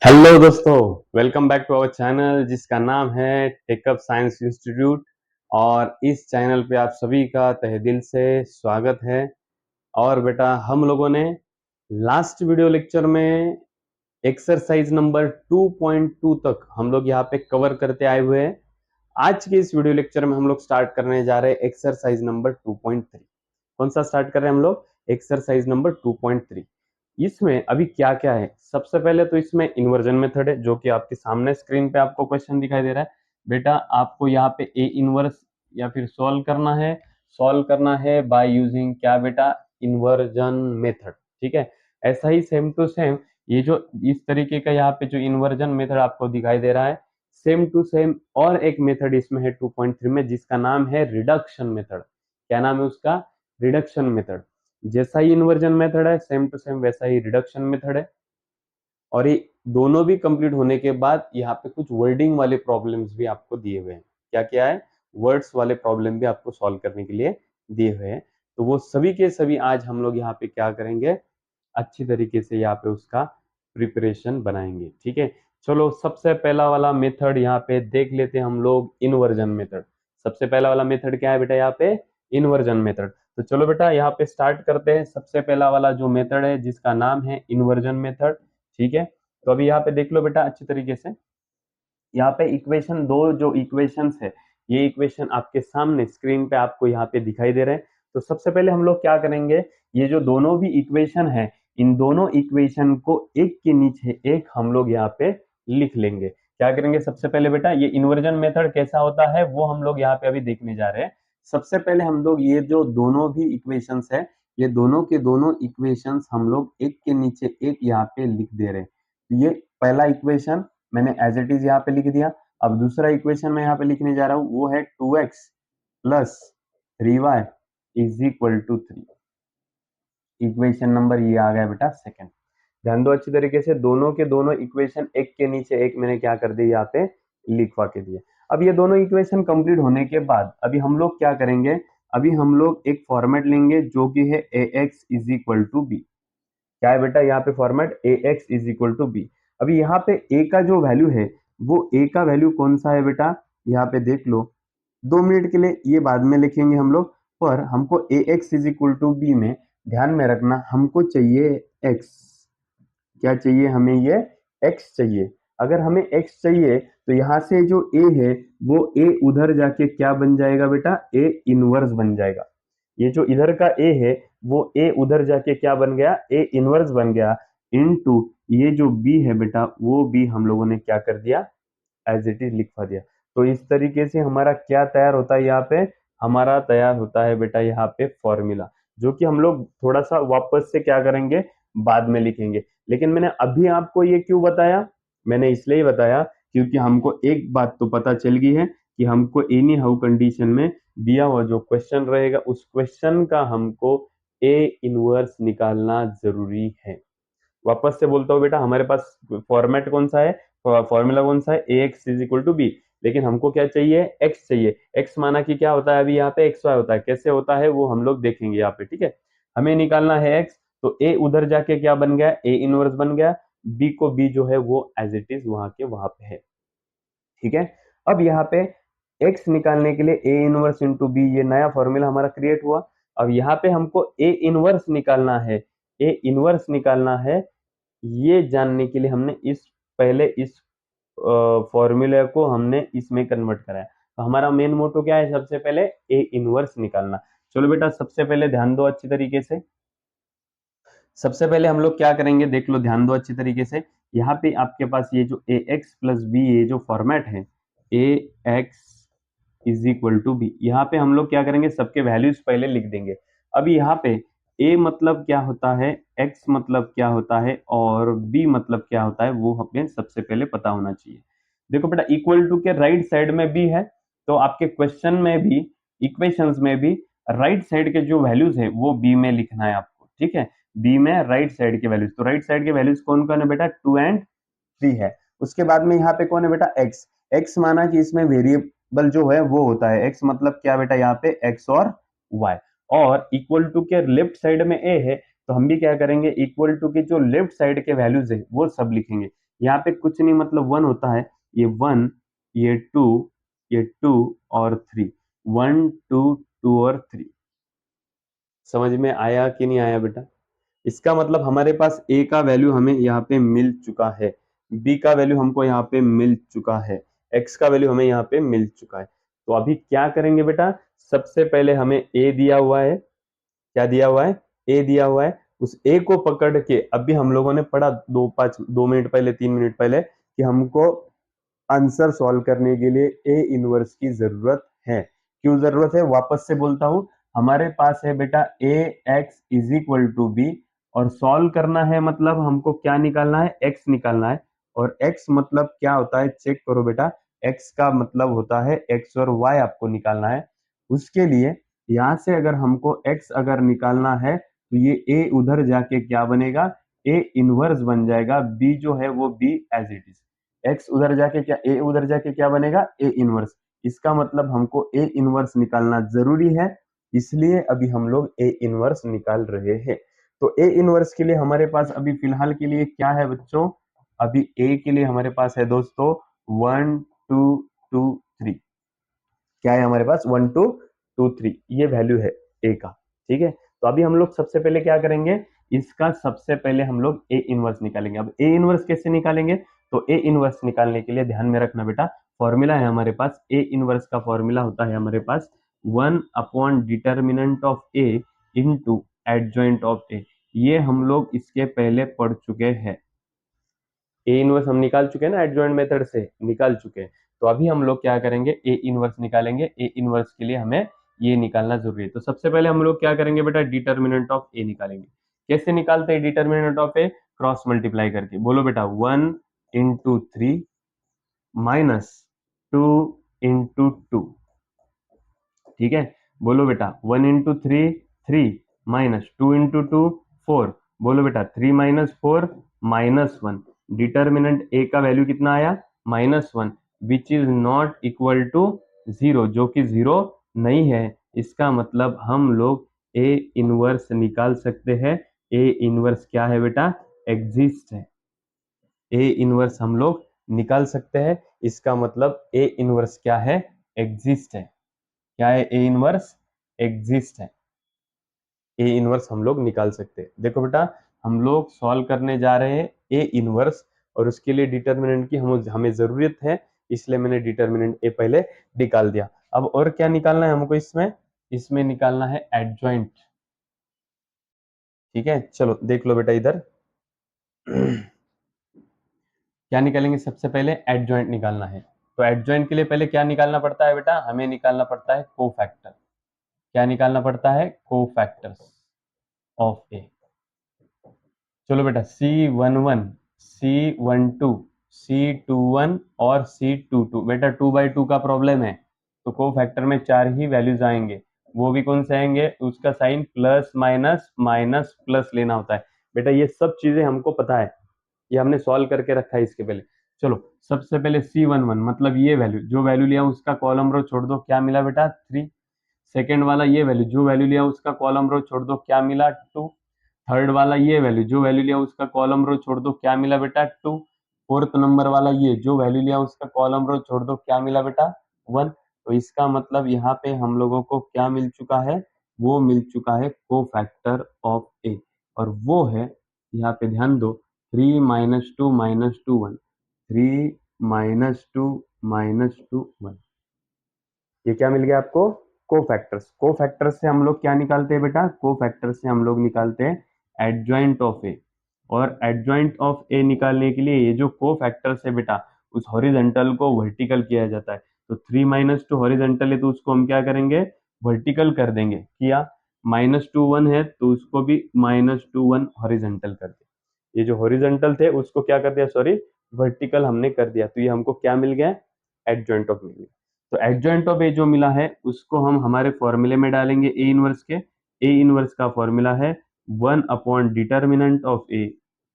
Hello दोस्तों, welcome back to our channel जिसका नाम है टेकअप साइंस इंस्टीट्यूट। और इस चैनल पे आप सभी का तहे दिल से स्वागत है। और बेटा, हम लोगों ने लास्ट वीडियो लेक्चर में एक्सरसाइज नंबर 2.2 तक हम लोग यहाँ पे कवर करते आए हुए हैं। आज के इस वीडियो लेक्चर में हम लोग स्टार्ट करने जा रहे हैं एक्सरसाइज नंबर 2.3। कौन सा स्टार्ट कर रहे हैं हम लोग? Exercise number 2.3। इसमें अभी क्या क्या है? सबसे पहले तो इसमें इन्वर्जन मेथड है, जो कि आपके सामने स्क्रीन पे आपको क्वेश्चन दिखाई दे रहा है। बेटा, आपको यहाँ पे ए इनवर्स या फिर सॉल्व करना है बाय यूजिंग क्या बेटा? Inversion method. ठीक है, ऐसा ही सेम टू सेम ये जो इस तरीके का यहाँ पे जो इन्वर्जन मेथड आपको दिखाई दे रहा है, सेम टू सेम और एक मेथड इसमें है 2.3 में, जिसका नाम है रिडक्शन मेथड। क्या नाम है उसका? Reduction method. जैसा ही इन्वर्जन मेथड है, सेम टू सेम वैसा ही रिडक्शन मेथड है। और ये दोनों भी कंप्लीट होने के बाद यहाँ पे कुछ वर्डिंग वाले प्रॉब्लम्स भी आपको दिए हुए हैं। क्या क्या है? वर्ड्स वाले प्रॉब्लम भी आपको सॉल्व करने के लिए दिए हुए हैं। तो वो सभी के सभी आज हम लोग यहाँ पे क्या करेंगे? अच्छी तरीके से यहाँ पे उसका प्रिपरेशन बनाएंगे। ठीक है, चलो सबसे पहला वाला मेथड यहाँ पे देख लेते हैं हम लोग, इन्वर्जन मेथड। सबसे पहला वाला मेथड क्या है बेटा? यहाँ पे इन्वर्जन मेथड। तो चलो बेटा, यहाँ पे स्टार्ट करते हैं। सबसे पहला वाला जो मेथड है जिसका नाम है इन्वर्जन मेथड। ठीक है, तो अभी यहाँ पे देख लो बेटा अच्छी तरीके से। यहाँ पे इक्वेशन, दो जो इक्वेशंस है, ये इक्वेशन आपके सामने स्क्रीन पे आपको यहाँ पे दिखाई दे रहे हैं। तो सबसे पहले हम लोग क्या करेंगे, ये जो दोनों भी इक्वेशन है, इन दोनों इक्वेशन को एक के नीचे एक हम लोग यहाँ पे लिख लेंगे। क्या करेंगे सबसे पहले बेटा? ये इन्वर्जन मेथड कैसा होता है वो हम लोग यहाँ पे अभी देखने जा रहे हैं। सबसे पहले हम लोग ये जो दोनों भी इक्वेशंस है, ये दोनों के दोनों इक्वेशंस हम लोग एक के नीचे एक यहाँ पे लिख दे रहे हैं। ये पहला इक्वेशन मैंने एज इट इज यहाँ पे लिख दिया। अब दूसरा इक्वेशन मैं यहाँ पे लिखने जा रहा हूँ, वो है 2x plus 3y is equal to 3। Equation number ये आ गया बेटा सेकंड। ध्यान दो अच्छी तरीके से, दोनों के दोनों इक्वेशन एक के नीचे एक मैंने क्या कर दिया यहाँ पे लिखवा के दिए। अब ये दोनों इक्वेशन कंप्लीट होने के बाद अभी हम लोग क्या करेंगे? अभी हम लोग एक फॉर्मेट लेंगे जो कि है ax is equal to B. क्या है बेटा यहाँ पे format? ax is equal to B. अभी यहाँ पे a का जो वैल्यू है, वो a का वैल्यू कौन सा है बेटा? यहाँ पे देख लो। 2 मिनट के लिए ये बाद में लिखेंगे हम लोग, पर हमको ax is equal to B में ध्यान में रखना, हमको चाहिए x। क्या चाहिए हमें? ये x चाहिए। अगर हमें x चाहिए तो यहाँ से जो a है, वो a उधर जाके क्या बन जाएगा बेटा? a इनवर्स बन जाएगा। ये जो इधर का a है, वो a उधर जाके क्या बन गया? a इनवर्स बन गया। इनटू ये जो b है बेटा, वो b हम लोगों ने क्या कर दिया? एज इट इज लिखवा दिया। तो इस तरीके से हमारा क्या तैयार होता है यहाँ पे? हमारा तैयार होता है बेटा यहाँ पे फॉर्मूला, जो कि हम लोग थोड़ा सा वापस से क्या करेंगे? बाद में लिखेंगे। लेकिन मैंने अभी आपको ये क्यों बताया? मैंने इसलिए बताया क्योंकि हमको एक बात तो पता चल गई है कि हमको एनी हाउ कंडीशन में दिया हुआ जो क्वेश्चन रहेगा, उस क्वेश्चन का हमको ए इनवर्स निकालना जरूरी है। वापस से बोलता हूँ बेटा, हमारे पास फॉर्मेट कौन सा है, फॉर्मूला कौन सा है? A X is equal to B. लेकिन हमको क्या चाहिए? एक्स चाहिए। एक्स माना कि क्या होता है? अभी यहाँ पे एक्स वाई होता है, कैसे होता है वो हम लोग देखेंगे यहाँ पे। ठीक है, हमें निकालना है एक्स। तो ए उधर जाके क्या बन गया? ए इनवर्स बन गया। बी को बी जो है वो एज इट इज वहां के वहां पे है। ठीक है, अब यहाँ पे एक्स निकालने के लिए ए इनवर्स इंटू बी, ये नया फॉर्मूला हमारा क्रिएट हुआ। अब यहाँ पे हमको ए इनवर्स निकालना है। ए इनवर्स निकालना है, ये जानने के लिए हमने पहले इस फॉर्मूले को हमने इसमें कन्वर्ट करा है। तो हमारा मेन मोटो क्या है? सबसे पहले ए इनवर्स निकालना। चलो बेटा, सबसे पहले ध्यान दो अच्छी तरीके से। सबसे पहले हम लोग क्या करेंगे? देख लो, ध्यान दो अच्छी तरीके से। यहाँ पे आपके पास ये जो ए एक्स प्लस बी, ये जो फॉर्मेट है, A X is equal to B, यहाँ पे हम लोग क्या करेंगे? सबके वैल्यूज पहले लिख देंगे। अब यहाँ पे a मतलब क्या होता है, x मतलब क्या होता है, और b मतलब क्या होता है, वो हमें सबसे पहले पता होना चाहिए। देखो बेटा, इक्वल टू के राइट साइड में b है, तो आपके क्वेश्चन में भी, इक्वेशंस में भी राइट साइड के जो वैल्यूज है वो b में लिखना है आपको। ठीक है, b में राइट साइड के वैल्यूज, तो राइट साइड के वैल्यूज कौन कौन है बेटा? 2 एंड 3 है। उसके बाद में यहाँ पे कौन है बेटा? x। x माना कि इसमें वेरिएबल जो है वो होता है, x मतलब क्या बेटा? यहाँ पे x और y। और इक्वल टू के लेफ्ट साइड में a है, तो हम भी क्या करेंगे? इक्वल टू के जो लेफ्ट साइड के वैल्यूज है वो सब लिखेंगे। यहाँ पे कुछ नहीं, मतलब वन होता है, ये वन, ये टू और थ्री, वन टू टू और थ्री। समझ में आया कि नहीं आया बेटा? इसका मतलब हमारे पास ए का वैल्यू हमें यहाँ पे मिल चुका है, बी का वैल्यू हमको यहाँ पे मिल चुका है, एक्स का वैल्यू हमें यहाँ पे मिल चुका है। तो अभी क्या करेंगे बेटा, सबसे पहले हमें ए दिया हुआ है, क्या दिया हुआ है, ए दिया हुआ है, उस ए को पकड़ के अभी हम लोगों ने पढ़ा 2 मिनट पहले, 3 मिनट पहले, कि हमको आंसर सॉल्व करने के लिए ए इनवर्स की जरूरत है। क्यों जरूरत है, वापस से बोलता हूं, हमारे पास है बेटा A X is equal to B, और सॉल्व करना है मतलब हमको क्या निकालना है, एक्स निकालना है। और एक्स मतलब क्या होता है, चेक करो बेटा, एक्स का मतलब होता है एक्स और वाई आपको निकालना है। उसके लिए यहां से अगर हमको एक्स अगर निकालना है तो ये ए उधर जाके क्या बनेगा, ए इनवर्स बन जाएगा, बी जो है वो B as it is, X उधर जाके क्या, ए उधर जाके क्या बनेगा, ए इनवर्स। इसका मतलब हमको ए इनवर्स निकालना जरूरी है, इसलिए अभी हम लोग ए इनवर्स निकाल रहे हैं। तो ए इनवर्स के लिए हमारे पास अभी फिलहाल के लिए क्या है बच्चों, अभी ए के लिए हमारे पास है दोस्तों 1 2 2 3, क्या है हमारे पास 1 2 2 3, ये वैल्यू है ए का। ठीक है, तो अभी हम लोग सबसे पहले क्या करेंगे, इसका सबसे पहले हम लोग ए इनवर्स निकालेंगे। अब ए इनवर्स कैसे निकालेंगे, तो ए इनवर्स निकालने के लिए ध्यान में रखना बेटा, फॉर्मूला है हमारे पास, ए इनवर्स का फॉर्मूला होता है हमारे पास 1 upon determinant of A into adjoint of A. ये हम लोग इसके पहले पढ़ चुके हैं, ए इनवर्स हम निकाल चुके हैं ना, एडजॉइंट मेथड से निकाल चुके हैं। तो अभी हम लोग क्या करेंगे, ए इनवर्स निकालेंगे। ए इनवर्स के लिए हमें ये निकालना जरूरी है। तो सबसे पहले हम लोग क्या करेंगे बेटा, डिटर्मिनेंट ऑफ ए निकालेंगे। कैसे निकालते हैं determinant of A, cross multiply करके। बोलो बेटा 1 इंटू 3 माइनस 2 इंटू 2। ठीक है, बोलो बेटा 1 इंटू 3 3, माइनस 2 इंटू 2 4। बोलो बेटा 3 - 4 -1। डिटर्मिनेंट ए का वैल्यू कितना आया, -1, which is not equal to 0, जो कि 0 नहीं है। इसका मतलब हम लोग ए इनवर्स निकाल सकते हैं। ए इनवर्स क्या है बेटा, एग्जिस्ट है। ए इनवर्स हम लोग निकाल सकते हैं, इसका मतलब ए इनवर्स क्या है, एग्जिस्ट है। क्या है, ए इनवर्स एग्जिस्ट है। ए इनवर्स हम लोग निकाल सकते हैं। देखो बेटा, हम लोग सॉल्व करने जा रहे हैं ए इनवर्स, और उसके लिए डिटर्मिनेंट की हमें जरूरत है, इसलिए मैंने डिटर्मिनेंट ए पहले निकाल दिया। अब और क्या निकालना है हमको, इसमें इसमें निकालना है एडजॉइंट। ठीक है, चलो देख लो बेटा इधर क्या निकालेंगे, सबसे पहले एडजॉइंट निकालना है। तो एडजॉइंट के लिए पहले क्या निकालना पड़ता है बेटा, हमें निकालना पड़ता है कोफैक्टर। क्या निकालना पड़ता है, कोफैक्टर्स ऑफ ए। चलो बेटा C11, C12, C21 और C22। बेटा 2/2 का प्रॉब्लम है, तो को फैक्टर में 4 ही वैल्यूज आएंगे। वो भी कौन से आएंगे, उसका sign plus minus minus plus लेना होता है। बेटा ये सब चीजें हमको पता है, ये हमने सॉल्व करके रखा है इसके पहले। चलो सबसे पहले C11 मतलब ये वैल्यू, जो वैल्यू लिया उसका कॉलम रो छोड़ दो, क्या मिला बेटा 3। सेकेंड वाला ये वैल्यू, जो वैल्यू लिया उसका कॉलम रो छोड़ दो, क्या मिला 2। थर्ड वाला ये वैल्यू, जो वैल्यू लिया उसका कॉलम रो छोड़ दो, क्या मिला बेटा 2। फोर्थ नंबर वाला ये, जो वैल्यू लिया उसका कॉलम रो छोड़ दो, क्या मिला बेटा 1। तो इसका मतलब यहाँ पे हम लोगों को क्या मिल चुका है, वो मिल चुका है कोफैक्टर ऑफ ए, और वो है, यहाँ पे ध्यान दो, 3 - 2 - 2 1, 3 - 2 - 2 1। ये क्या मिल गया आपको, कोफैक्टर्स। कोफैक्टर्स से हम लोग क्या निकालते हैं बेटा, कोफैक्टर्स से हम लोग निकालते हैं एडजॉइंट ऑफ ए। और एडजॉइंट ऑफ ए निकालने के लिए ये जो कोफैक्टर्स है बेटा, उस हॉरिजॉन्टल को वर्टिकल किया जाता है। तो 3 - 2 हॉरिजॉन्टल है, तो उसको हम क्या करेंगे, वर्टिकल कर देंगे। किया, -2 1 है तो उसको भी -2 1 हॉरिजॉन्टल कर दिया। ये जो हॉरिजॉन्टल थे उसको क्या कर दिया, सॉरी वर्टिकल हमने कर दिया। तो ये हमको क्या मिल गया, एडजॉइंट ऑफ मिल गया। तो एडजॉइंट ऑफ ए जो मिला है उसको हम हमारे फॉर्मूले में डालेंगे ए इनवर्स के। ए इनवर्स का फॉर्मूला है one by determinant of A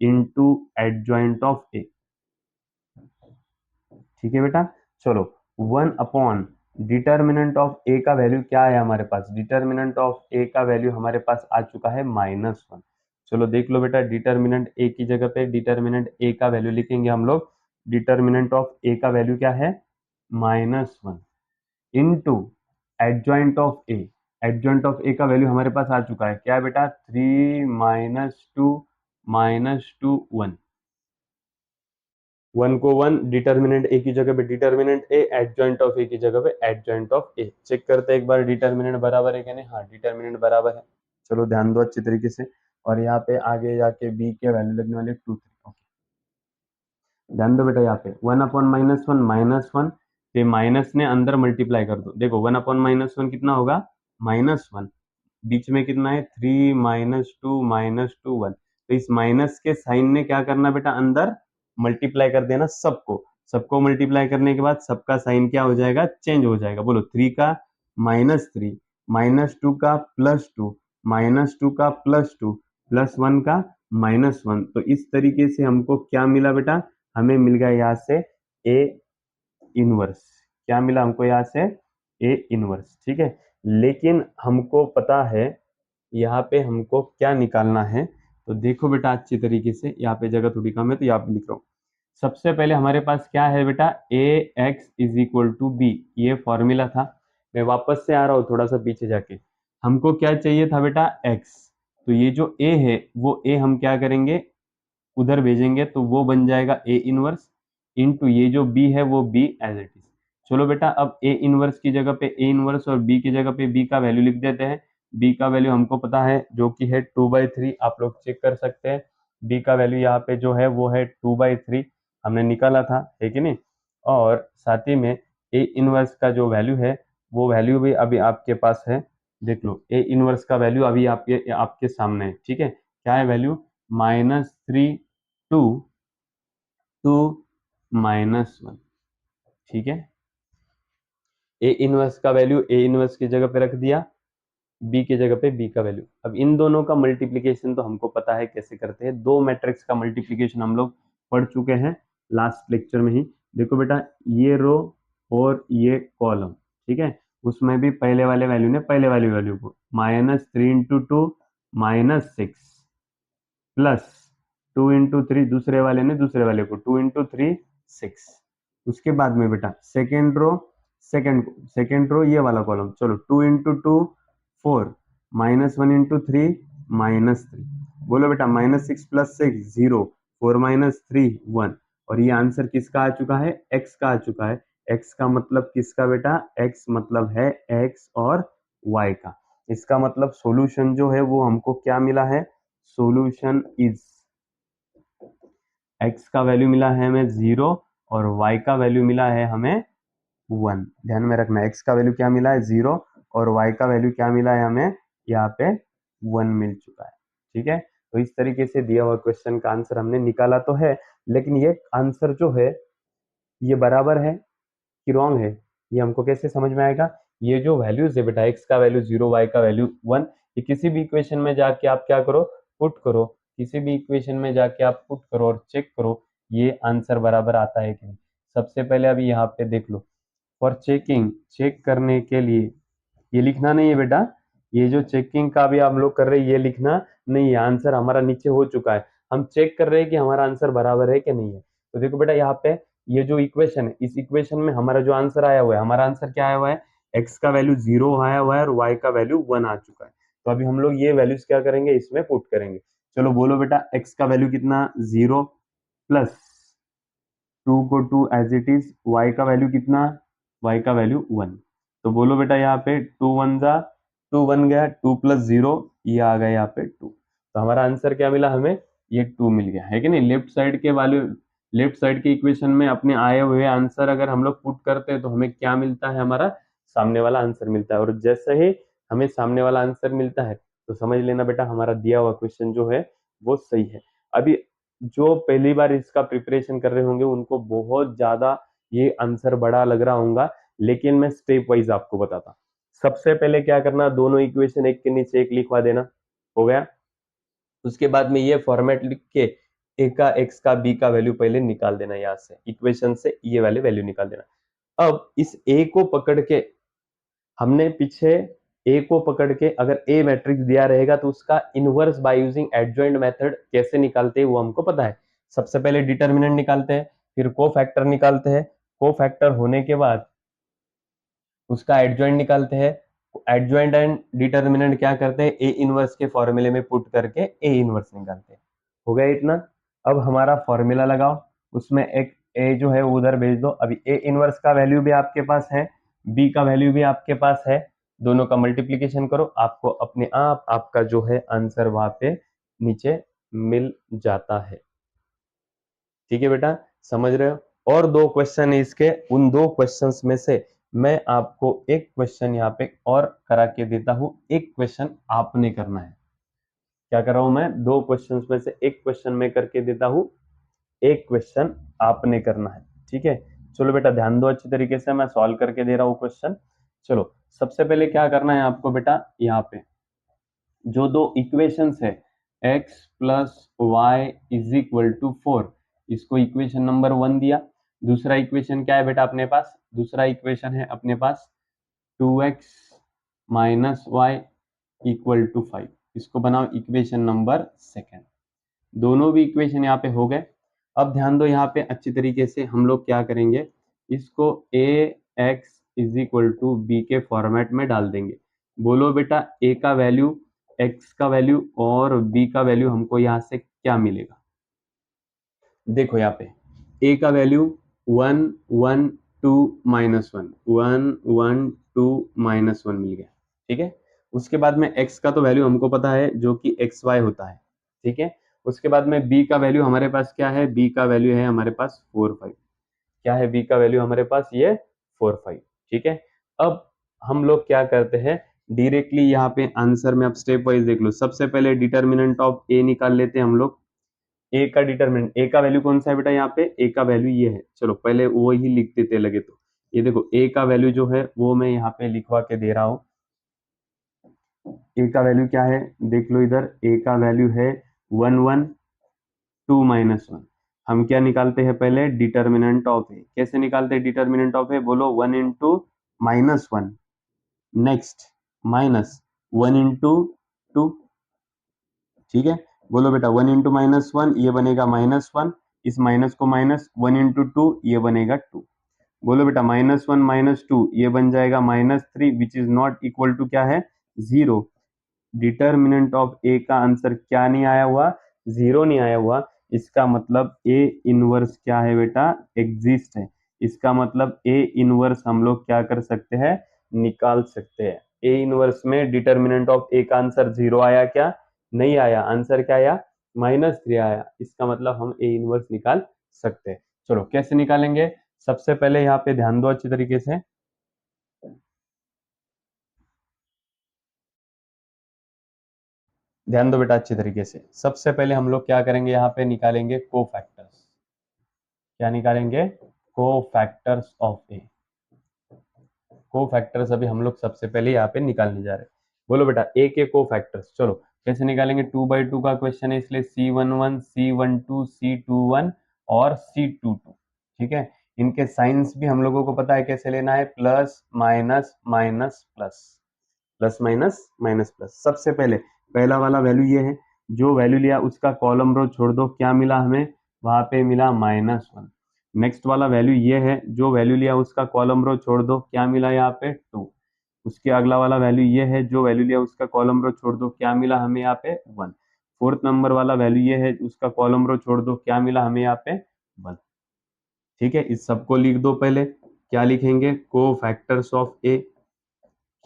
into adjoint of A. ठीक है बेटा, चलो 1/डिटर्मिनेंट ऑफ ए का वैल्यू क्या है हमारे पास, डिटर्मिनेंट ऑफ ए का वैल्यू हमारे पास आ चुका है -1। चलो देख लो बेटा, डिटर्मिनेंट ए की जगह पे डिटर्मिनेंट ए का वैल्यू लिखेंगे हम लोग। डिटर्मिनेंट ऑफ ए का वैल्यू क्या है, -1 into adjoint of A. Adjoint of A का वैल्यू हमारे पास आ चुका है, क्या है बेटा, 3 -2 1। 1 को 1, डिटर्मिनेंट ए की जगह पे डिटर्मिनेंट ए, एडजॉइंट ऑफ ए की जगह पे एडजॉइंट ऑफ ए। चेक करते हैं एक बार डिटर्मिनेंट बराबर है क्या नहीं। हाँ, डिटर्मिनेंट बराबर है। चलो ध्यान दो अच्छी तरीके से। और यहाँ पे आगे जाके बी के वैल्यू लगने वाले 2 3। ध्यान दो बेटा, यहाँ पे 1/-1 -1, ये माइनस ने अंदर मल्टीप्लाई कर दो। देखो 1/-1 कितना होगा, -1। बीच में कितना है, 3 -2 -2 1। तो इस माइनस के साइन ने क्या करना बेटा, अंदर मल्टीप्लाई कर देना सबको। सबको मल्टीप्लाई करने के बाद सबका साइन क्या हो जाएगा, चेंज हो जाएगा। बोलो 3 का -3, -2 का +2, -2 का +2, +1 का -1। तो इस तरीके से हमको क्या मिला बेटा, हमें मिल गया यहाँ से ए इनवर्स। क्या मिला हमको यहाँ से, ए इनवर्स। ठीक है, लेकिन हमको पता है यहाँ पे हमको क्या निकालना है। तो देखो बेटा अच्छी तरीके से, यहाँ पे जगह थोड़ी कम है तो यहाँ पे लिख रहा हूँ। सबसे पहले हमारे पास क्या है बेटा, ax = b, ये फॉर्मूला था। मैं वापस से आ रहा हूँ थोड़ा सा पीछे जाके। हमको क्या चाहिए था बेटा, x। तो ये जो a है वो a हम क्या करेंगे, उधर भेजेंगे तो वो बन जाएगा ए इनवर्स, इनटू ये जो बी है वो बी एज इट इज। चलो बेटा, अब ए इनवर्स की जगह पे ए इनवर्स और बी की जगह पे बी का वैल्यू लिख देते हैं। बी का वैल्यू हमको पता है जो कि है 2/3। आप लोग चेक कर सकते हैं, बी का वैल्यू यहाँ पे जो है वो है 2/3, हमने निकाला था, है कि नहीं। और साथ ही में ए इनवर्स का जो वैल्यू है वो वैल्यू भी अभी आपके पास है। देख लो, ए इनवर्स का वैल्यू अभी आपके आपके सामने है। ठीक है, क्या है वैल्यू, -3 2 2 -1। ठीक है, ए इनवर्स का वैल्यू ए इनवर्स की जगह पे रख दिया, बी की जगह पे बी का वैल्यू। अब इन दोनों का मल्टीप्लीकेशन तो हमको पता है कैसे करते हैं। दो मैट्रिक्स का मल्टीप्लीकेशन हम लोग पढ़ चुके हैं लास्ट लेक्चर में ही। देखो बेटा, ये रो और ये कॉलम, ठीक है, उसमें भी पहले वाले वैल्यू ने पहले वाली वैल्यू को -3 × 2 -6 +2 × 3 दूसरे वाले ने दूसरे वाले को 2 × 3 6। उसके बाद में बेटा सेकेंड रो ये वाला कॉलम, चलो 2 × 2 4 -1 × 3 -3। बोलो बेटा, -6 + 6 0, 4 - 3 1। और ये आंसर किसका आ चुका है, x का आ चुका है। x का मतलब किसका बेटा, x मतलब है x और y का। इसका मतलब सॉल्यूशन जो है वो हमको क्या मिला है, सॉल्यूशन इज, x का वैल्यू मिला है हमें 0 और y का वैल्यू मिला है हमें 1। ध्यान में रखना, x का वैल्यू क्या मिला है, 0, और y का वैल्यू क्या मिला है हमें, यहाँ पे 1 मिल चुका है। ठीक है, तो इस तरीके से दिया हुआ क्वेश्चन का आंसर हमने निकाला तो है, लेकिन ये आंसर जो है ये बराबर है कि रॉन्ग है, ये हमको कैसे समझ में आएगा। ये जो वैल्यूज है बेटा, x का वैल्यू 0, y का वैल्यू 1, ये किसी भी इक्वेशन में जाके आप क्या करो, पुट करो। किसी भी इक्वेशन में जाके आप पुट करो और चेक करो ये आंसर बराबर आता है कि नहीं। सबसे पहले अभी यहाँ पे देख लो, फॉर चेकिंग, चेक करने के लिए, ये लिखना नहीं है बेटा, ये जो चेकिंग का भी हम लोग कर रहे हैं ये लिखना नहीं है। आंसर हमारा नीचे हो चुका है, हम चेक कर रहे हैं कि हमारा आंसर बराबर है कि नहीं है। तो देखो बेटा, यहाँ पे ये जो इक्वेशन है, इस इक्वेशन में हमारा जो आंसर आया हुआ है, हमारा आंसर क्या आया हुआ है, x का वैल्यू 0 आया हुआ है और y का वैल्यू 1 आ चुका है। तो अभी हम लोग ये वैल्यूज क्या करेंगे, इसमें पुट करेंगे। चलो बोलो बेटा, x का वैल्यू कितना, 0 प्लस 2 को 2 एज इट इज, y का वैल्यू कितना, y का वैल्यू 1। तो बोलो बेटा, यहाँ पे 2 1 जा 2 बन गया, 2 + 0 ये आ गया यहाँ पे 2। तो हमारा आंसर क्या मिला हमें, ये 2 मिल गया, है कि नहीं। लेफ्ट साइड के वैल्यू, लेफ्ट साइड के इक्वेशन में अपने आए हुए आंसर अगर हम लोग पुट करते हैं तो हमें क्या मिलता है, हमारा सामने वाला आंसर मिलता है। और जैसे ही हमें सामने वाला आंसर मिलता है तो समझ लेना बेटा, हमारा दिया हुआ क्वेश्चन जो है वो सही है। अभी जो पहली बार इसका प्रिपरेशन कर रहे होंगे उनको बहुत ज्यादा ये आंसर बड़ा लग रहा होगा, लेकिन मैं स्टेप वाइज आपको बताता। सबसे पहले क्या करना, दोनों इक्वेशन एक के नीचे एक लिखवा देना, हो गया। उसके बाद में ये फॉर्मेट लिख के ए का, एक्स का, बी का वैल्यू पहले निकाल देना, यहाँ से इक्वेशन से ये वाले वैल्यू निकाल देना। अब इस ए को पकड़ के हमने पीछे ए को पकड़ के अगर ए मैट्रिक्स दिया रहेगा तो उसका inverse by using adjoint method कैसे निकालते हैं वो हमको पता है। सबसे पहले डिटर्मिनेंट निकालते हैं, फिर कोफैक्टर निकालते हैं, कोफैक्टर होने के बाद उसका एडजॉइंट निकालते हैं, एडजॉइंट एंड डिटर्मिनेंट क्या करते हैं, ए इनवर्स के फॉर्मूले में पुट करके ए इनवर्स निकालते हैं। हो गया इतना। अब हमारा फॉर्मूला लगाओ, उसमें एक ए जो है वो उधर भेज दो। अभी ए इनवर्स का वैल्यू भी आपके पास है, बी का वैल्यू भी आपके पास है, दोनों का मल्टीप्लीकेशन करो, आपको अपने आप आपका जो है आंसर वहां पे नीचे मिल जाता है। ठीक है बेटा, समझ रहे हो। और दो क्वेश्चन है इसके, उन दो क्वेश्चंस में से मैं आपको एक क्वेश्चन यहाँ पे और करा के देता हूं, एक क्वेश्चन आपने करना है। क्या कर रहा हूं मैं, दो क्वेश्चंस में से एक क्वेश्चन मैं करके देता हूं, एक क्वेश्चन आपने करना है। ठीक है, चलो बेटा ध्यान दो अच्छी तरीके से, मैं सॉल्व करके दे रहा हूँ क्वेश्चन। चलो सबसे पहले क्या करना है आपको बेटा, यहाँ पे जो दो इक्वेशंस है x plus Y is equal to 4, इसको इक्वेशन नंबर 1 दिया। दूसरा इक्वेशन क्या है बेटा अपने पास, दूसरा इक्वेशन है अपने पास 2x minus Y equal to 5, इसको बनाओ इक्वेशन नंबर सेकेंड। दोनों भी इक्वेशन यहाँ पे हो गए। अब ध्यान दो यहाँ पे अच्छी तरीके से हम लोग क्या करेंगे, इसको A X is equal to B के फॉर्मेट में डाल देंगे। बोलो बेटा ए का वैल्यू, एक्स का वैल्यू और बी का वैल्यू हमको यहाँ से क्या मिलेगा। देखो यहाँ पे ए का वैल्यू 1 1 2 माइनस 1 1 1 2 माइनस 1 मिल गया। ठीक है, उसके बाद में x का तो वैल्यू हमको पता है जो कि एक्स वाई होता है। ठीक है, उसके बाद में b का वैल्यू हमारे पास क्या है, b का वैल्यू है हमारे पास 4 5। क्या है b का वैल्यू हमारे पास, ये 4 5। ठीक है, अब हम लोग क्या करते हैं डायरेक्टली यहाँ पे आंसर में, अब स्टेप वाइज देख लो। सबसे पहले डिटर्मिनेंट ऑफ ए निकाल लेते हैं हम लोग। ए का डिटरमिनेंट, ए का वैल्यू कौन सा है बेटा, यहाँ पे ए का वैल्यू ये है। चलो पहले वो ही लिख देते लगे तो, ये देखो ए का वैल्यू जो है वो मैं यहाँ पे लिखवा के दे रहा हूँ। ए का वैल्यू क्या है, देख लो इधर, ए का वैल्यू है 1 1 2 माइनस 1। हम क्या निकालते हैं पहले, डिटर्मिनेंट ऑफ ए। कैसे निकालते हैं डिटर्मिनेंट ऑफ ए, बोलो 1 into minus 1, next minus 1 into 2। ठीक है, बोलो बेटा 1 इंटू माइनस 1 ये बनेगा माइनस 1, इस माइनस को माइनस, 1 इंटू 2 ये बनेगा 2। बोलो बेटा माइनस 1 माइनस 2 ये बन जाएगा minus 3, which is not equal to क्या है, 0। डिटर्मिनेंट ऑफ ए का आंसर क्या नहीं आया हुआ, 0 नहीं आया हुआ। इसका मतलब ए इनवर्स क्या है बेटा, एग्जिस्ट है। इसका मतलब ए इनवर्स हम लोग क्या कर सकते हैं, निकाल सकते हैं। ए इनवर्स में डिटर्मिनेंट ऑफ ए का आंसर 0 आया क्या, नहीं आया, आंसर क्या आया, -3 आया। इसका मतलब हम ए इनवर्स निकाल सकते हैं। चलो कैसे निकालेंगे, सबसे पहले यहाँ पे ध्यान दो अच्छी तरीके से, ध्यान दो बेटा अच्छी तरीके से। सबसे पहले हम लोग क्या करेंगे, यहाँ पे निकालेंगे कोफैक्टर्स। क्या निकालेंगे, कोफैक्टर्स ऑफ ए। कोफैक्टर्स अभी हम लोग सबसे पहले यहाँ पे निकालने जा रहे हैं। बोलो बेटा ए के कोफैक्टर्स। चलो कैसे निकालेंगे, 2/2 का क्वेश्चन है इसलिए C11 C12 C21 और C22। ठीक है, इनके साइंस भी हम लोगों को पता है कैसे लेना है, plus minus minus plus, plus minus minus plus. सबसे पहले पहला वाला वैल्यू ये है, जो वैल्यू लिया उसका कॉलम रो छोड़ दो, क्या मिला हमें, वहां पे मिला -1। नेक्स्ट वाला वैल्यू ये है, जो वैल्यू लिया उसका कॉलम रो छोड़ दो, क्या मिला यहाँ पे 2। उसके अगला वाला वैल्यू ये है, जो वैल्यू लिया उसका कॉलम रो छोड़ दो, क्या मिला हमें यहाँ पे 1। फोर्थ नंबर वाला वैल्यू ये है, उसका कॉलम रो छोड़ दो, क्या मिला हमें यहाँ पे 1। ठीक है, इस सबको लिख दो पहले। क्या लिखेंगे, को फैक्टर्स ऑफ ए।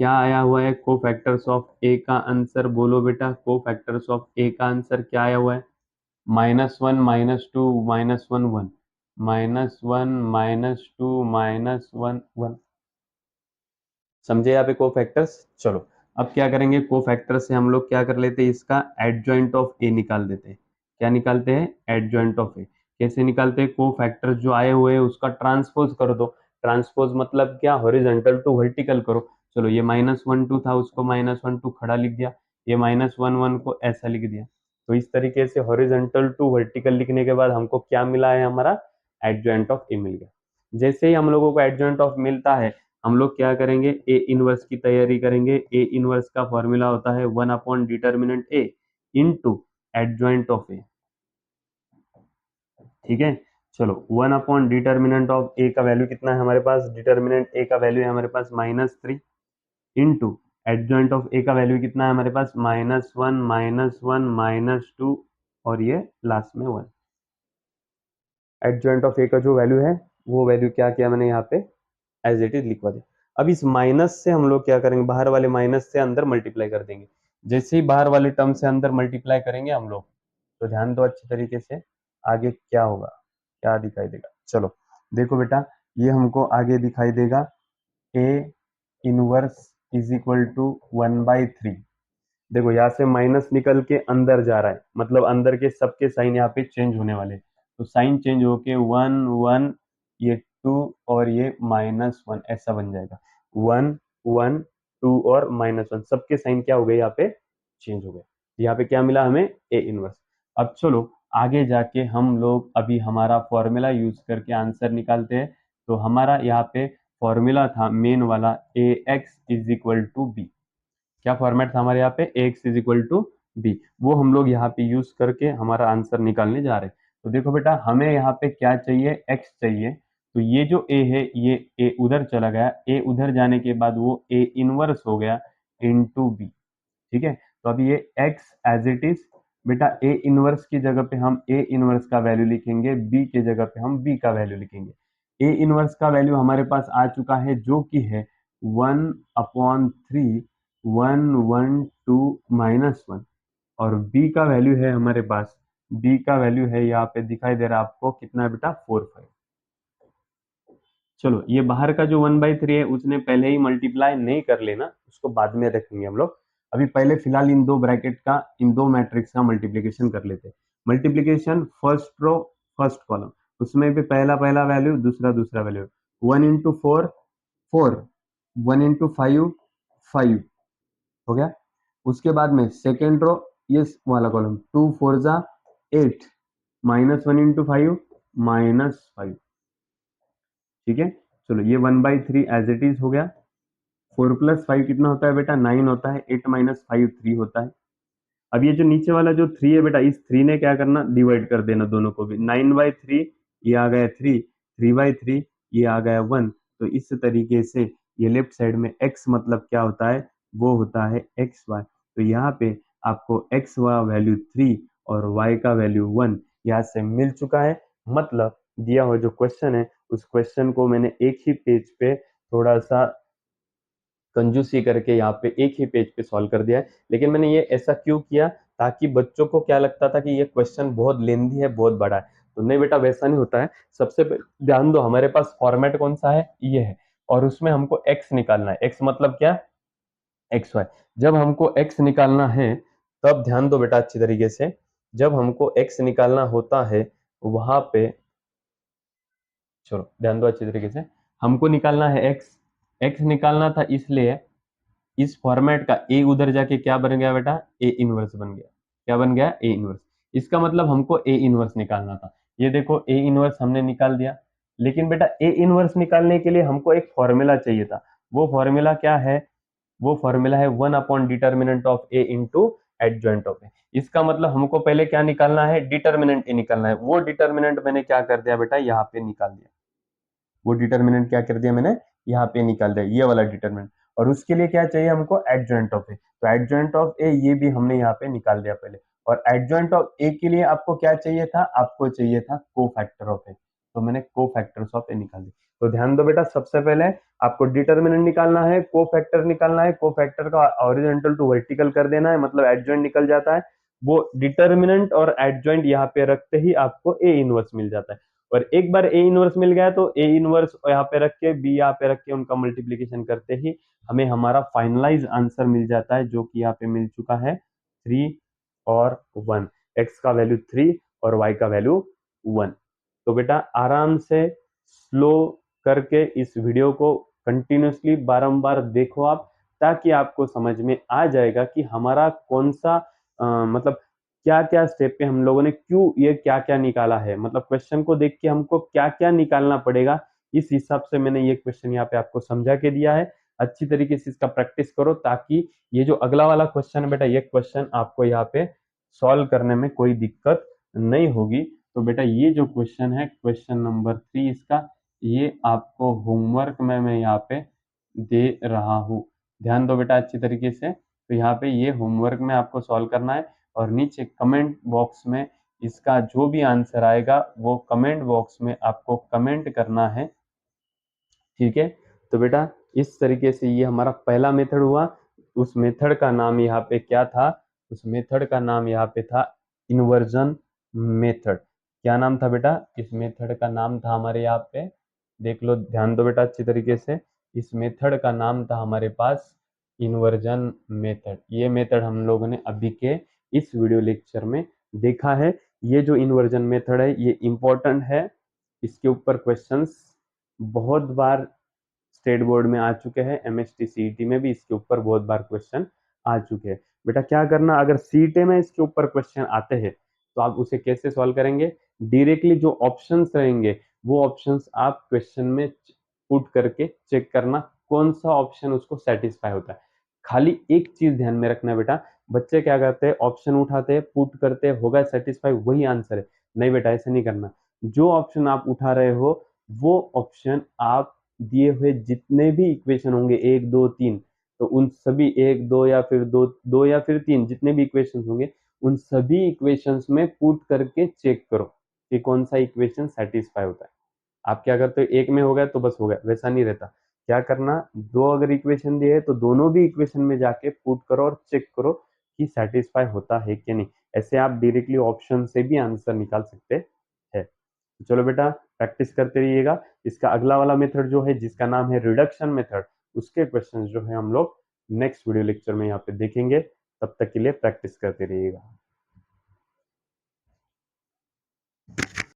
क्या आया हुआ है, को फैक्टर्स ऑफ ए का आंसर, बोलो बेटा को फैक्टर्स ऑफ ए का आंसर क्या आया हुआ है, -1 -2 -1 1, -1 -2 -1 1। समझे यहाँ पे को फैक्टर्स। चलो अब क्या करेंगे, को फैक्टर से हम लोग क्या कर लेते हैं, इसका एडजॉइंट ऑफ ए निकाल देते हैं। क्या निकालते हैं, एडजॉइंट ऑफ ए। कैसे निकालते हैं, को फैक्टर्स जो आए हुए हैं उसका ट्रांसपोज कर दो। ट्रांसपोज मतलब क्या, हॉरिजॉन्टल टू वर्टिकल करो। चलो ये -1 2 था, उसको -1 2 खड़ा लिख दिया, ये -1 1 को ऐसा लिख दिया। तो इस तरीके से हॉरिजॉन्टल टू वर्टिकल लिखने के बाद हमको क्या मिला है, हमारा एडजॉइंट ऑफ ए मिल गया। जैसे ही हम लोगों को एडजॉइंट ऑफ मिलता है हम लोग क्या करेंगे, ए इनवर्स की तैयारी करेंगे। ए इनवर्स का फॉर्मूला होता है 1/डिटर्मिनेंट ए इनटू एडजॉइंट ऑफ ए। ठीक है, चलो 1/डिटर्मिनेंट ऑफ ए का वैल्यू कितना है हमारे पास, डिटर्मिनेंट ए का वैल्यू है हमारे पास -3 इनटू एडजॉइंट ऑफ ए का वैल्यू कितना है हमारे पास -1 -1 -2 और ये लास्ट में 1। एडजॉइंट ऑफ ए का जो वैल्यू है वो वैल्यू क्या किया मैंने यहाँ पे एज इट इज लिखवा दिया। अब इस माइनस से हम लोग क्या करेंगे, बाहर वाले माइनस से अंदर मल्टीप्लाई कर देंगे। जैसे ही बाहर वाले टर्म से अंदर मल्टीप्लाई करेंगे हम लोग, तो ध्यान दो अच्छी तरीके से, आगे क्या होगा, क्या दिखाई देगा। चलो देखो बेटा, ये हमको आगे दिखाई देगा A inverse is equal to 1/3। देखो यहाँ से माइनस निकल के अंदर जा रहा है, मतलब अंदर के सबके साइन यहाँ पे चेंज होने वाले हैं। तो साइन चेंज होके 1 1, ये 2 और ये -1 ऐसा बन जाएगा। 1 1 2 और -1 सबके साइन क्या हो गए यहाँ पे चेंज हो गए। यहाँ पे क्या मिला हमें, ए इनवर्स। अब चलो आगे जाके हम लोग अभी हमारा फॉर्मूला यूज करके आंसर निकालते हैं। तो हमारा यहाँ पे फॉर्मूला था मेन वाला, A X is equal to B. क्या फॉर्मेट था हमारे यहाँ पे, X is equal to B, वो हम लोग यहाँ पे यूज करके हमारा आंसर निकालने जा रहे हैं। तो देखो बेटा, हमें यहाँ पे क्या चाहिए, एक्स चाहिए। तो ये जो ए है, ये ए उधर चला गया, ए उधर जाने के बाद वो ए इनवर्स हो गया इनटू बी। ठीक है, तो अभी ये एक्स एज इट इज, बेटा ए इनवर्स की जगह पे हम ए इनवर्स का वैल्यू लिखेंगे, बी की जगह पे हम बी का वैल्यू लिखेंगे। ए इनवर्स का वैल्यू हमारे पास आ चुका है, जो कि है 1/3 1 1 2 -1, और बी का वैल्यू है हमारे पास, बी का वैल्यू है यहाँ पे दिखाई दे रहा है आपको कितना है बेटा, 4/5। चलो ये बाहर का जो 1/3 है उसने पहले ही मल्टीप्लाई नहीं कर लेना, उसको बाद में रखेंगे हम लोग। अभी पहले फिलहाल इन दो ब्रैकेट का, इन दो मैट्रिक्स का मल्टीप्लीकेशन कर लेते हैं। Multiplication first row first column, उसमें भी पहला पहला वैल्यू, दूसरा दूसरा वैल्यू। 1 × 4 4, 1 × 5 5 हो गया। उसके बाद में सेकेंड रो, ये वाला कॉलम, 2 4 जा 8, -1 × 5 -5। ठीक है, चलो ये 1/3 एज इट इज हो गया। 4 + 5 कितना होता है बेटा, 9 होता है। 8 - 5 3 होता है। अब ये जो नीचे वाला जो 3 है बेटा, इस 3 ने क्या करना, डिवाइड कर देना दोनों को भी। 9/3 ये आ गया 3, 3/3 ये आ गया 1। तो इस तरीके से ये लेफ्ट साइड में x मतलब क्या होता है, वो होता है xy। तो यहाँ पे आपको x का वैल्यू 3 और y का वैल्यू 1 यहाँ से मिल चुका है। मतलब दिया हुआ जो क्वेश्चन है, उस क्वेश्चन को मैंने एक ही पेज पे थोड़ा सा कंजूसी करके यहाँ पे एक ही पेज पे सॉल्व कर दिया है। लेकिन मैंने ये ऐसा क्यों किया, ताकि बच्चों को क्या लगता था कि ये क्वेश्चन बहुत लेंदी है, बहुत बड़ा है। तो नहीं बेटा, वैसा नहीं होता है। सबसे ध्यान दो, हमारे पास फॉर्मेट कौन सा है, ये है, और उसमें हमको x निकालना है। x मतलब क्या, एक्स वाई। जब हमको x निकालना है, तब ध्यान दो बेटा अच्छी तरीके से, जब हमको x निकालना होता है वहां पे, चलो ध्यान दो अच्छी तरीके से, हमको निकालना है x। x निकालना था, इसलिए इस फॉर्मेट का ए उधर जाके क्या बन गया बेटा, ए इनवर्स बन गया। क्या बन गया, ए इनवर्स। इसका मतलब हमको ए इनवर्स निकालना था। ये देखो ए इनवर्स हमने निकाल दिया। लेकिन बेटा ए इनवर्स निकालने के लिए हमको एक फॉर्मूला चाहिए था। वो फॉर्मूला क्या है, वो फॉर्मूला है one by determinant of A into adjoint of A. इसका मतलब हमको पहले क्या निकालना है, डिटर्मिनेंट ए निकालना है। वो डिटर्मिनेंट मैंने क्या कर दिया बेटा, यहाँ पे निकाल दिया। वो डिटर्मिनेंट क्या कर दिया मैंने, यहाँ पे निकाल दिया, ये वाला डिटर्मिनेंट। और उसके लिए क्या चाहिए हमको, एडजॉइंट ऑफ ए। तो एडजॉइंट ऑफ ए ये भी हमने यहाँ पे निकाल दिया पहले। और एडजॉइंट ऑफ ए के लिए आपको क्या चाहिए था, आपको चाहिए था कोफैक्टर ऑफ ए। तो मैंने कोफैक्टर्स ऑफ ए निकाल दी। तो ध्यान दो बेटा, सबसे पहले आपको डिटर्मिनेंट निकालना है, कोफैक्टर निकालना है। कोफैक्टर का हॉरिजॉन्टल टू वर्टिकल कर देना है, मतलब एडजॉइंट निकल जाता है। वो डिटर्मिनेंट और एडजॉइंट यहाँ पे रखते ही आपको ए इनवर्स मिल जाता है। और एक बार ए इनवर्स मिल गया तो ए इनवर्स यहाँ पे रख के, बी यहाँ पे रख के, उनका मल्टीप्लीकेशन करते ही हमें हमारा फाइनलाइज आंसर मिल जाता है, जो कि यहाँ पे मिल चुका है 3 और 1। एक्स का वैल्यू 3 और वाई का वैल्यू 1। तो बेटा आराम से स्लो करके इस वीडियो को कंटिन्यूसली बारंबार देखो आप, ताकि आपको समझ में आ जाएगा कि हमारा कौन सा मतलब क्या क्या स्टेप पे हम लोगों ने क्यों ये क्या क्या निकाला है। मतलब क्वेश्चन को देख के हमको क्या क्या निकालना पड़ेगा, इस हिसाब से मैंने ये क्वेश्चन यहाँ पे आपको समझा के दिया है। अच्छी तरीके से इसका प्रैक्टिस करो ताकि ये जो अगला वाला क्वेश्चन है बेटा, ये क्वेश्चन आपको यहाँ पे सॉल्व करने में कोई दिक्कत नहीं होगी। तो बेटा ये जो क्वेश्चन है, क्वेश्चन नंबर 3 इसका, ये आपको होमवर्क में मैं यहाँ पे दे रहा हूँ। ध्यान दो बेटा अच्छी तरीके से। तो यहाँ पे ये होमवर्क में आपको सॉल्व करना है और नीचे कमेंट बॉक्स में इसका जो भी आंसर आएगा वो कमेंट बॉक्स में आपको कमेंट करना है, ठीक है। तो बेटा इस तरीके से ये हमारा पहला मेथड हुआ। उस मेथड का नाम यहाँ पे क्या था? उस मेथड का नाम यहाँ पे था इन्वर्जन मेथड। क्या नाम था बेटा? इस मेथड का नाम था हमारे यहाँ पे, देख लो, ध्यान दो बेटा अच्छी तरीके से। इस मेथड का नाम था हमारे पास इन्वर्जन मेथड। ये मेथड हम लोगों ने अभी के इस वीडियो लेक्चर में देखा है। ये जो इन्वर्जन मेथड है ये इम्पोर्टेंट है। इसके ऊपर क्वेश्चंस बहुत बार स्टेट बोर्ड में आ चुके हैं, एमएसटी सीईटी में भी इसके ऊपर बहुत बार क्वेश्चन आ चुके हैं। बेटा क्या करना, अगर सीईटी में इसके ऊपर क्वेश्चन आते हैं तो आप उसे कैसे सॉल्व करेंगे? डायरेक्टली जो ऑप्शंस रहेंगे वो ऑप्शंस आप क्वेश्चन में पुट करके चेक करना कौन सा ऑप्शन उसको सेटिस्फाई होता है। खाली एक चीज ध्यान में रखना बेटा, बच्चे क्या करते हैं, ऑप्शन उठाते हैं, पुट करते हैं, होगा सेटिस्फाई, वही आंसर है। नहीं बेटा, ऐसा नहीं करना। जो ऑप्शन आप उठा रहे हो वो ऑप्शन आप दिए हुए जितने भी इक्वेशन होंगे, 1 2 3, तो उन सभी 1 2 या फिर 2 या फिर 3 जितने भी इक्वेशन होंगे उन सभी इक्वेशंस में पुट करके चेक करो कि कौन सा इक्वेशन सेटिस्फाई होता है। आप क्या करते हो, एक में हो गया तो बस हो गया, वैसा नहीं रहता। क्या करना, दो अगर इक्वेशन दिए है तो दोनों भी इक्वेशन में जाके पुट करो और चेक करो कि सेटिस्फाई होता है कि नहीं। ऐसे आप डायरेक्टली ऑप्शन से भी आंसर निकाल सकते हैं। चलो बेटा प्रैक्टिस करते रहिएगा। इसका अगला वाला मेथड जो है जिसका नाम है रिडक्शन मेथड, उसके क्वेश्चन जो है हम लोग नेक्स्ट वीडियो लेक्चर में यहाँ पे देखेंगे। तब तक के लिए प्रैक्टिस करते रहिएगा।